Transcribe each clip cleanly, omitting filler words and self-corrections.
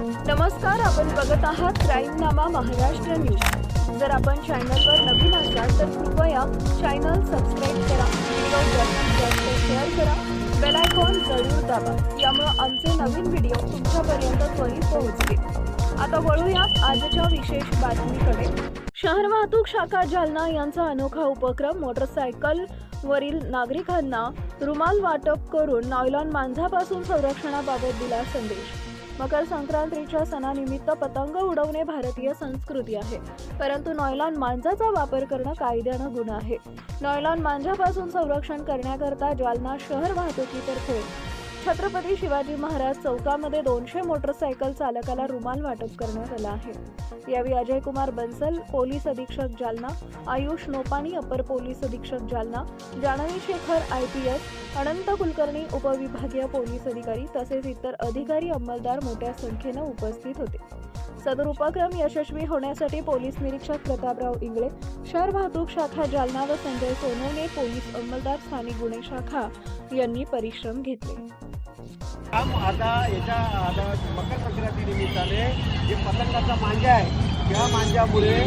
नमस्कार, आपण बघत आहात क्राईमनामा महाराष्ट्र न्यूज। जर आपण चॅनलवर नवीन असाल तर कृपया चॅनल सबस्क्राइब करा, व्हिडिओ जास्तीत जास्त शेअर करा, बेल आयकॉन जरूर दाबा, यामुळे आमचे नवीन व्हिडिओ तुमच्यापर्यंत त्वरित पोहोचतील। आता वळूया आजच्या विशेष बातमीकडे। शहर वाहतूक शाखा जालना यांचा अनोखा उपक्रम मोटरसायकल वरील नागरिकांना रुमाल वाटप करून नायलॉन मांजापासून संरक्षणाबाबत दिला संदेश। मकर संक्रांतीच्या सणानिमित्त पतंग उडवणे भारतीय संस्कृती आहे, परंतु नायलॉन मांजाचा वापर करणं कायद्यानं गुन्हा आहे। नायलॉन मांजापासून संरक्षण करण्याकरता जालना शहर वाहतुकीतर्फे छत्रपती शिवाजी महाराज चौकामध्ये 200 मोटरसायकल चालकाला रुमाल वाटप करण्यात आला आहे। यावेळी अजय कुमार बन्सल, पोलीस अधीक्षक जालना, आयुष नोपाणी, अपर पोलीस अधीक्षक जालना, जानवी शेखर IPS, अनंत कुलकर्णी, उपविभागीय पोलीस अधिकारी तसेच इतर अधिकारी अंमलदार मोठ्या संख्येने उपस्थित होते। सदर उपक्रम यशस्वी होण्यासाठी पोलीस निरीक्षक प्रतापराव इंगळे, शहर वाहतूक शाखा जालना व संजय सोनवणे, पोलीस अंमलदार स्थानिक गुन्हे शाखा यांनी परिश्रम घेतले। आता मकर संक्रांती निमित्ताने जे पतंगाचा मांजा आहे त्या मांजामुळे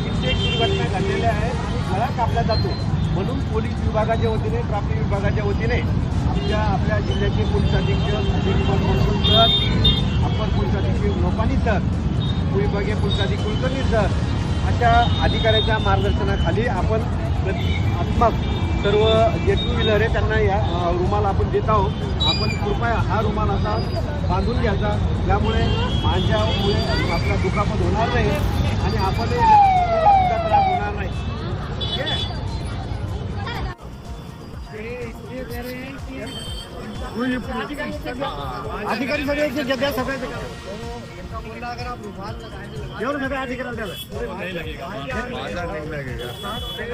कित्येक दुर्घटना घडलेल्या आहेत आणि गळा कापला जातो। म्हणून पोलीस विभागाच्या वतीने, ट्रॅफिक विभागाच्या वतीने आपल्या जिल्ह्याचे पोलीस अधीक्षक सर, अप्पर पोलीस अधीक्षक नोपाणी सर, विभागीय पोलीस अधीक्षक कुलकर्णी सर अशा अधिकाऱ्यांच्या मार्गदर्शनाखाली आपण प्रतिकात्मक सर्व जे टू व्हीलर आहे त्यांना या रुमाल आपण देत आहोत। आपण कृपया हा रुमाल असा बांधून घ्यायचा, त्यामुळे मांजामुळे आपला दुखापत होणार नाही आणि आपण त्रास होणार नाही। अधिकारी सगळे सगळे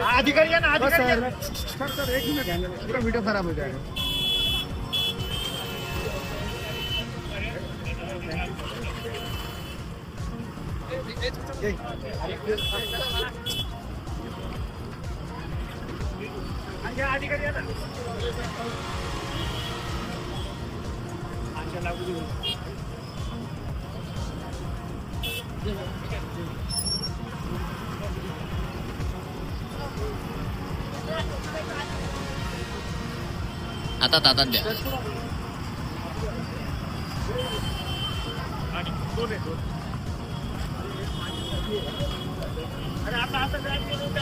अधिकारी है ना, सर एक मिनट, पूरा वीडियो खराब हो जाएगा। अधिकारी है ना, आता तातात द्या।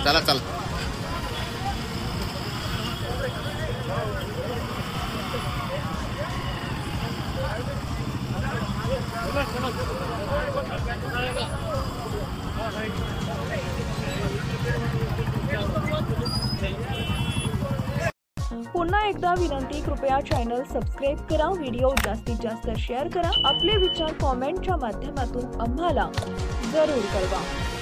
चला चला पुन्हा एकदा विनंती, कृपया चॅनल सबस्क्राइब करा, व्हिडिओ जास्तीत जास्त शेअर करा, आपले विचार कॉमेंटच्या माध्यमातून आम्हाला जरूर कळवा।